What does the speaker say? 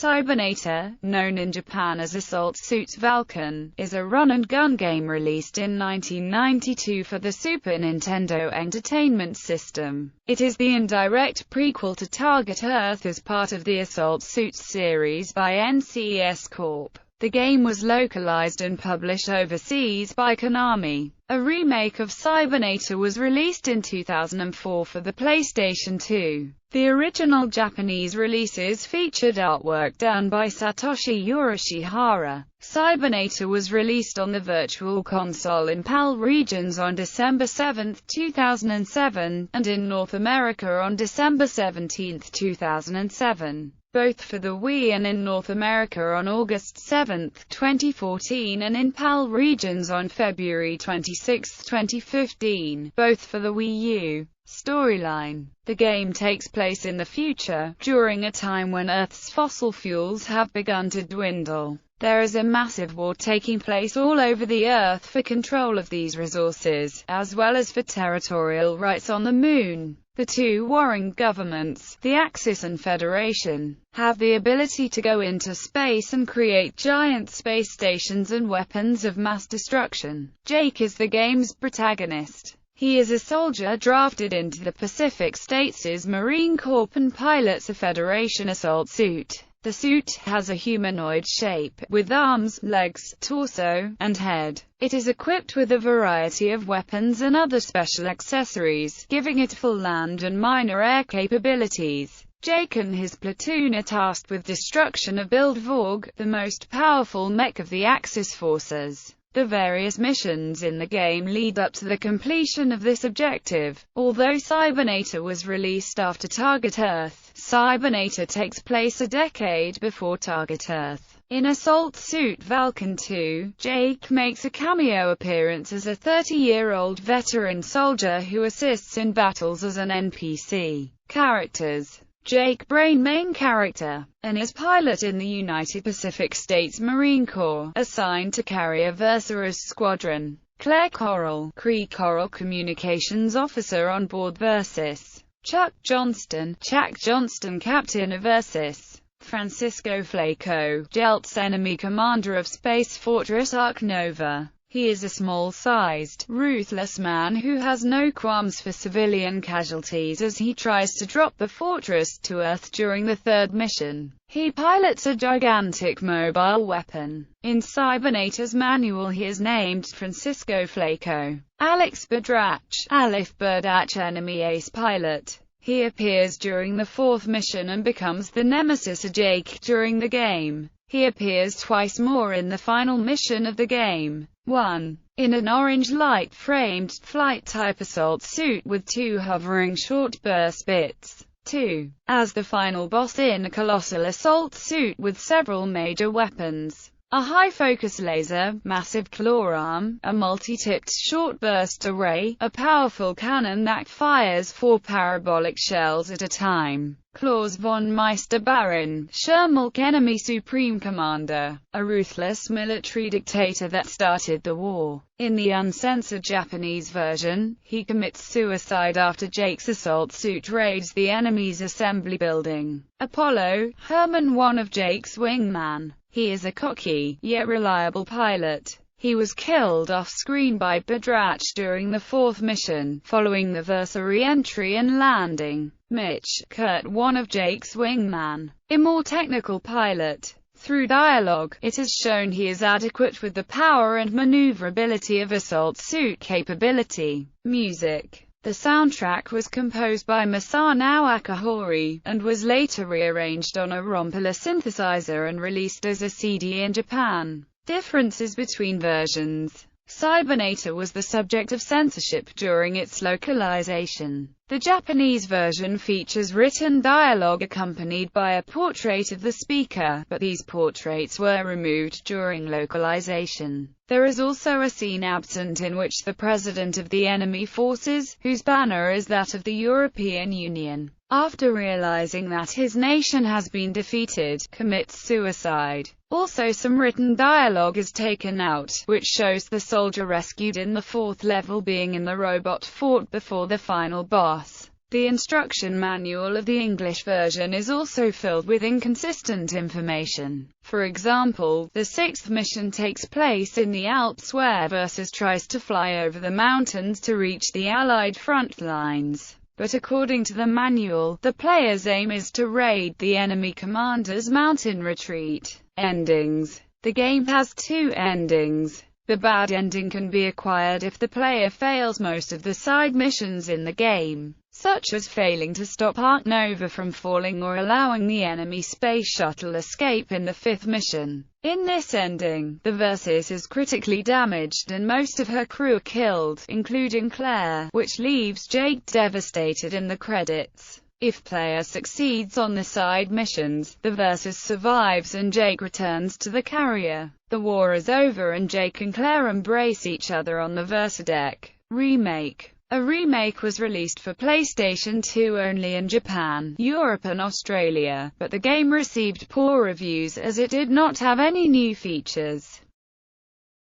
Cybernator, known in Japan as Assault Suit Valken, is a run-and-gun game released in 1992 for the Super Nintendo Entertainment System. It is the indirect prequel to Target Earth as part of the Assault Suits series by NCS Corp. The game was localized and published overseas by Konami. A remake of Cybernator was released in 2004 for the PlayStation 2. The original Japanese releases featured artwork done by Satoshi Yoshihara. Cybernator was released on the Virtual Console in PAL regions on December 7, 2007, and in North America on December 17, 2007. Both for the Wii and in North America on August 7, 2014, and in PAL regions on February 26, 2015, both for the Wii U. Storyline. The game takes place in the future, during a time when Earth's fossil fuels have begun to dwindle. There is a massive war taking place all over the Earth for control of these resources, as well as for territorial rights on the Moon. The two warring governments, the Axis and Federation, have the ability to go into space and create giant space stations and weapons of mass destruction. Jake is the game's protagonist. He is a soldier drafted into the Pacific States' Marine Corps and pilots a Federation assault suit. The suit has a humanoid shape, with arms, legs, torso, and head. It is equipped with a variety of weapons and other special accessories, giving it full land and minor air capabilities. Jake and his platoon are tasked with destruction of Bildvorg, the most powerful mech of the Axis forces. The various missions in the game lead up to the completion of this objective. Although Cybernator was released after Target Earth, Cybernator takes place a decade before Target Earth. In Assault Suit Valken 2, Jake makes a cameo appearance as a 30-year-old veteran soldier who assists in battles as an NPC. Characters: Jake Brain, main character, and is pilot in the United Pacific States Marine Corps, assigned to Carrier Versa's squadron. Claire Coral, Cree Coral communications officer on board Versus. Chuck Johnston, captain of Versus. Francisco Flaco, Jelt's enemy commander of Space Fortress Ark Nova. He is a small-sized, ruthless man who has no qualms for civilian casualties as he tries to drop the fortress to Earth during the third mission. He pilots a gigantic mobile weapon. In Cybernator's manual he is named Francisco Flaco. Alif Berdach, enemy ace pilot. He appears during the fourth mission and becomes the nemesis of Jake during the game. He appears twice more in the final mission of the game. 1. In an orange light-framed, flight-type assault suit with two hovering short-burst bits. 2. As the final boss in a colossal assault suit with several major weapons. A high-focus laser, massive claw arm, a multi-tipped short-burst array, a powerful cannon that fires 4 parabolic shells at a time. Klaus von Meister Baron, Shermulk enemy supreme commander, a ruthless military dictator that started the war. In the uncensored Japanese version, he commits suicide after Jake's assault suit raids the enemy's assembly building. Apollo, Herman, one of Jake's wingman. He is a cocky, yet reliable pilot. He was killed off-screen by Berdach during the fourth mission, following the Versa re-entry and landing. Mitch, Kurt, one of Jake's wingman. A more technical pilot. Through dialogue, it is shown he is adequate with the power and maneuverability of assault suit capability. Music. The soundtrack was composed by Masanao Akahori, and was later rearranged on a Rompler synthesizer and released as a CD in Japan. Differences between versions. Cybernator was the subject of censorship during its localization. The Japanese version features written dialogue accompanied by a portrait of the speaker, but these portraits were removed during localization. There is also a scene absent in which the president of the enemy forces, whose banner is that of the European Union, after realizing that his nation has been defeated, commits suicide. Also, some written dialogue is taken out, which shows the soldier rescued in the fourth level being in the robot fort before the final boss. The instruction manual of the English version is also filled with inconsistent information. For example, the sixth mission takes place in the Alps where Versus tries to fly over the mountains to reach the Allied front lines. But according to the manual, the player's aim is to raid the enemy commander's mountain retreat. Endings. The game has two endings. The bad ending can be acquired if the player fails most of the side missions in the game, such as failing to stop Ark Nova from falling or allowing the enemy space shuttle escape in the fifth mission. In this ending, the Versus is critically damaged and most of her crew are killed, including Claire, which leaves Jake devastated in the credits. If player succeeds on the side missions, the Versus survives and Jake returns to the carrier. The war is over and Jake and Claire embrace each other on the Versadeck. Remake. A remake was released for PlayStation 2 only in Japan, Europe and Australia, but the game received poor reviews as it did not have any new features.